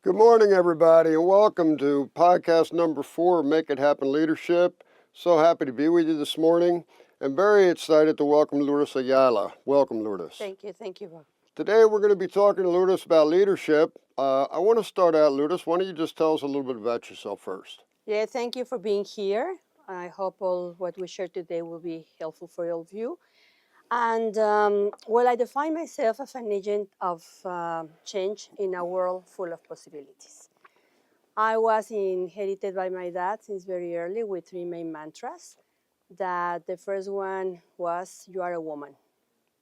Good morning, everybody, and welcome to podcast number 4 of Make It Happen Leadership. So happy to be with you this morning, and very excited to welcome Lourdes Ayala. Welcome, Lourdes. Thank you, Bob. Today, we're going to be talking to Lourdes about leadership. I want to start out, Lourdes. Why don't you just tell us a little bit about yourself first? Yeah, thank you for being here. I hope all what we share today will be helpful for all of you. And I define myself as an agent of change in a world full of possibilities. I was inherited by my dad since very early with 3 main mantras. That the first one was, you are a woman.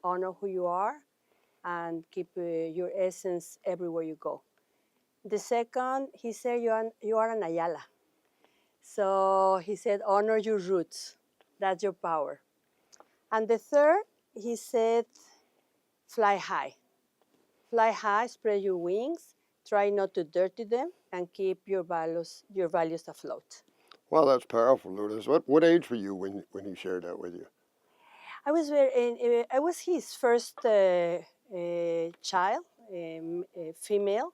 Honor who you are and keep your essence everywhere you go. The second, he said, you are an Ayala. So he said, honor your roots. That's your power. And the third, he said, fly high. Fly high, spread your wings, try not to dirty them, and keep your values afloat. Well, that's powerful, Lourdes. What age were you when he shared that with you? I was his first child, female.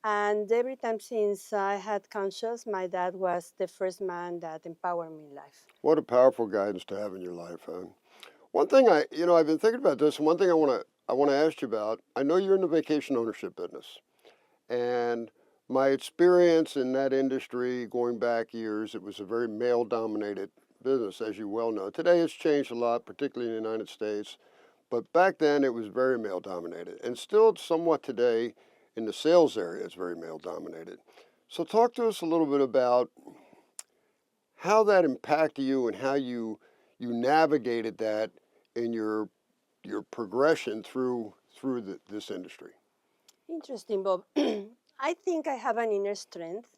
And every time since I had conscious, my dad was the first man that empowered me in life. What a powerful guidance to have in your life, huh? One thing I've been thinking about this, and one thing I want to ask you about. I know you're in the vacation ownership business, and my experience in that industry going back years, it was a very male-dominated business, as you well know. Today it's changed a lot, particularly in the United States, but back then it was very male-dominated, and still somewhat today in the sales area it's very male-dominated. So talk to us a little bit about how that impacted you and how you navigated that in your progression through this industry. Interesting, Bob. I think I have an inner strength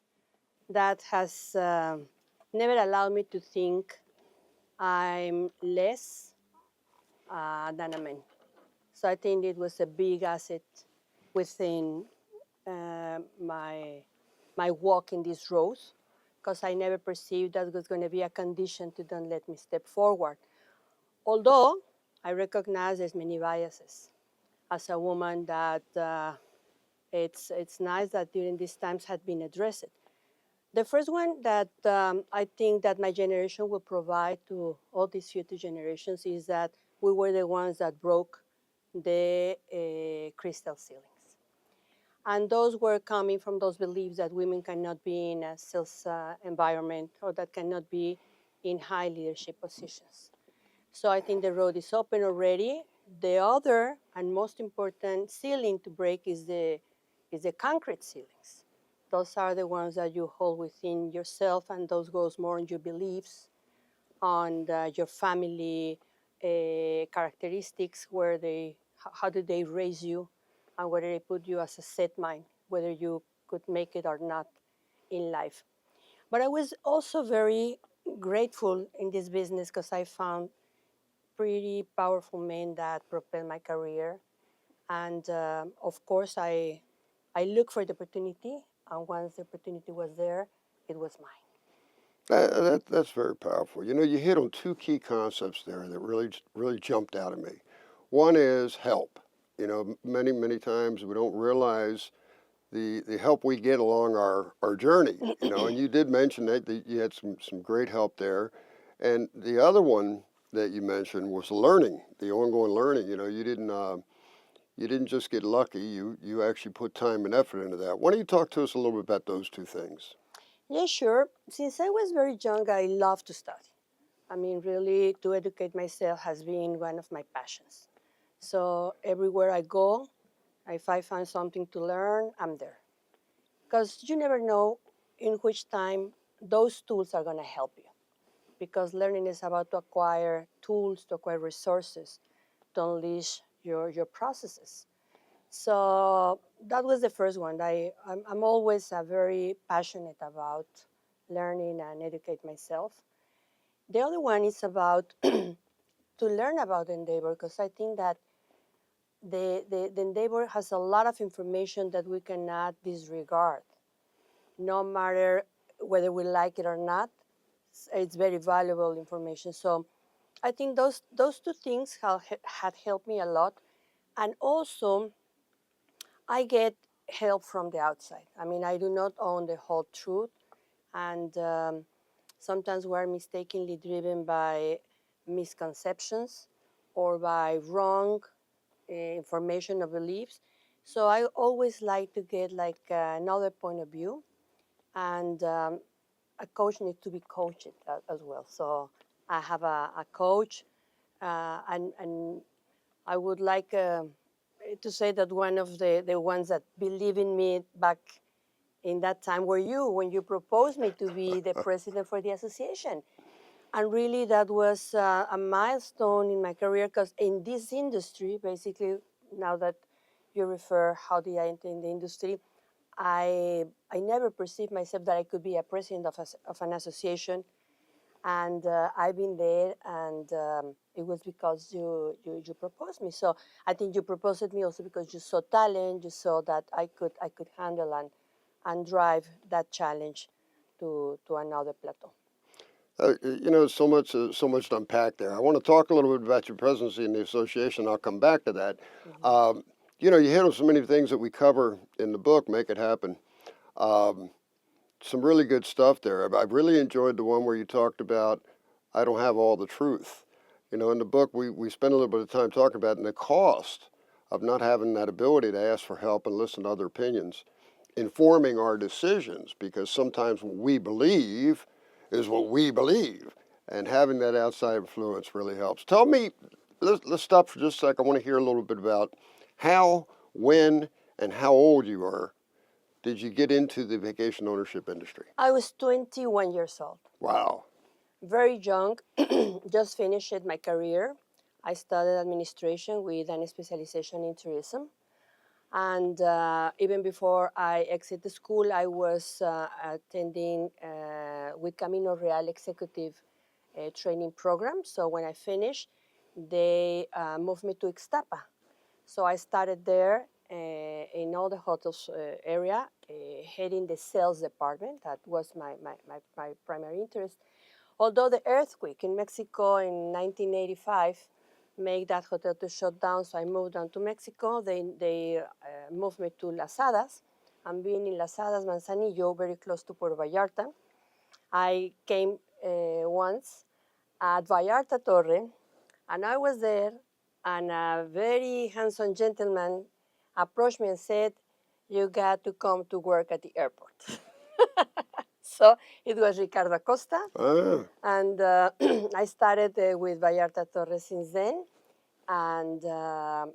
that has never allowed me to think I'm less than a man. So I think it was a big asset within my walk in this road, because I never perceived that was going to be a condition to don't let me step forward. Although I recognize there's many biases. As a woman, that it's nice that during these times had been addressed. The first one that I think that my generation will provide to all these future generations is that we were the ones that broke the crystal ceilings. And those were coming from those beliefs that women cannot be in a sales environment, or that cannot be in high leadership positions. So I think the road is open already. The other and most important ceiling to break is the concrete ceilings. Those are the ones that you hold within yourself, and those goes more on your beliefs, on your family characteristics, how did they raise you, and whether they put you as a set mind, whether you could make it or not in life. But I was also very grateful in this business because I found pretty powerful men that propelled my career. And of course, I looked for the opportunity, and once the opportunity was there, it was mine. That's very powerful. You hit on two key concepts there that really jumped out at me. One is help. Many times we don't realize the help we get along our journey. And you did mention that you had some great help there. And the other one that you mentioned was learning, the ongoing learning. You didn't just get lucky. You actually put time and effort into that. Why don't you talk to us a little bit about those two things? Yeah, sure. Since I was very young, I love to study. I mean, really, to educate myself has been one of my passions. So everywhere I go, if I find something to learn, I'm there. Because you never know in which time those tools are going to help you. Because learning is about to acquire tools, to acquire resources, to unleash your processes. So that was the first one. I'm always very passionate about learning and educate myself. The other one is about to learn about Endeavor, because I think that the Endeavor has a lot of information that we cannot disregard. No matter whether we like it or not, it's very valuable information. So I think those two things had helped me a lot. And also, I get help from the outside. I mean, I do not own the whole truth, and sometimes we're mistakenly driven by misconceptions or by wrong information or beliefs. So I always like to get like another point of view, and a coach needs to be coached as well. So I have a coach, and I would like to say that one of the ones that believe in me back in that time were you, when you proposed me to be the president for the association. And really, that was a milestone in my career, because in this industry, basically, now that you refer how did I enter in the industry, I never perceived myself that I could be a president of an association, and I've been there, and it was because you proposed me. So I think you proposed me also because you saw talent, you saw that I could handle and drive that challenge to another plateau. So much to unpack there. I want to talk a little bit about your presidency in the association. I'll come back to that. Mm-hmm. You handle so many things that we cover in the book, Make It Happen. Um, some really good stuff there. I really enjoyed the one where you talked about, I don't have all the truth. In the book, we spend a little bit of time talking about the cost of not having that ability to ask for help and listen to other opinions, informing our decisions, because sometimes what we believe is what we believe, and having that outside influence really helps. Tell me, let's stop for just a sec. I want to hear a little bit about how, when, and how old you are did you get into the vacation ownership industry? I was 21 years old. Wow. Very young, just finished my career. I studied administration with an specialization in tourism. And even before I exit the school, I was attending with Camino Real executive training program. So when I finished, they moved me to Ixtapa. So I started there in all the hotels area, heading the sales department. That was my primary interest. Although the earthquake in Mexico in 1985 made that hotel to shut down, so I moved down to Mexico. They moved me to Las Hadas. I'm being in Las Hadas, Manzanillo, very close to Puerto Vallarta. I came once at Vallarta Torre, and I was there, and a very handsome gentleman approached me and said, "You got to come to work at the airport." So it was Ricardo Acosta, and I started with Vallarta Torre since then, and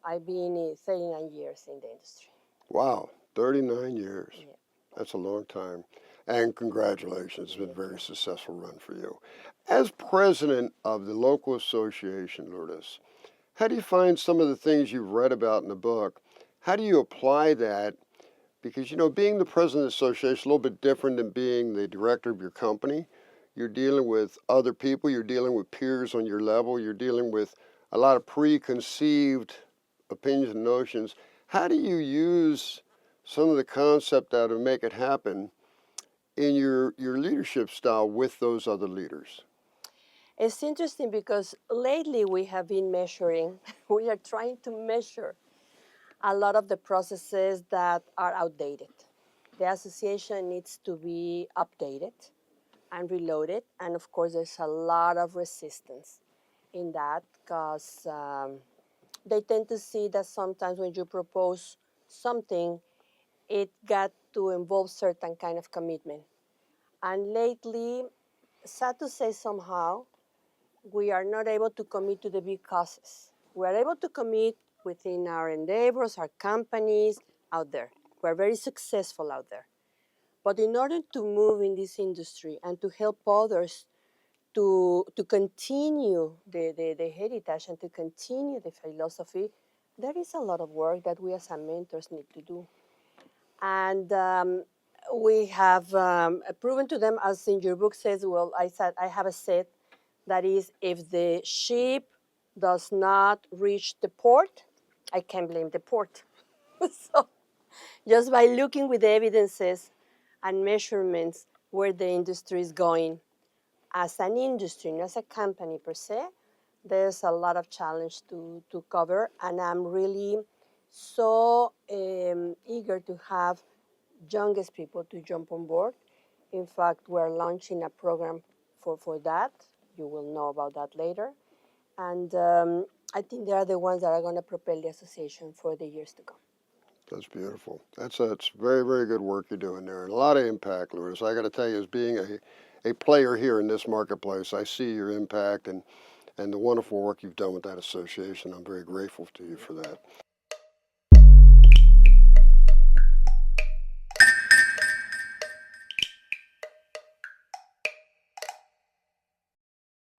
I've been 39 years in the industry. Wow, 39 years. Yeah. That's a long time. And congratulations, it's been a very successful run for you. As president of the local association, Lourdes, how do you find some of the things you've read about in the book? How do you apply that? Because, being the president of the association is a little bit different than being the director of your company. You're dealing with other people, you're dealing with peers on your level, you're dealing with a lot of preconceived opinions and notions. How do you use some of the concept out of Make It Happen in your leadership style with those other leaders? It's interesting because lately we have been measuring, we are trying to measure a lot of the processes that are outdated. The association needs to be updated and reloaded, and of course, there's a lot of resistance in that because they tend to see that sometimes when you propose something, it got to involve certain kind of commitment. And lately, sad to say somehow, we are not able to commit to the big causes. We are able to commit within our endeavors, our companies out there. We're very successful out there. But in order to move in this industry and to help others to continue the heritage and to continue the philosophy, there is a lot of work that we as mentors need to do. And we have proven to them, as in your book says, well, I have a set that is, if the ship does not reach the port, I can't blame the port. So just by looking with the evidences and measurements where the industry is going, as an industry, not as a company per se, there's a lot of challenge to cover, and I'm really so eager to have youngest people to jump on board. In fact, we're launching a program for that. You will know about that later. And I think they are the ones that are going to propel the association for the years to come. That's beautiful. That's very, very good work you're doing there, and a lot of impact, Lourdes. I got to tell you, as being a player here in this marketplace, I see your impact and the wonderful work you've done with that association. I'm very grateful to you for that.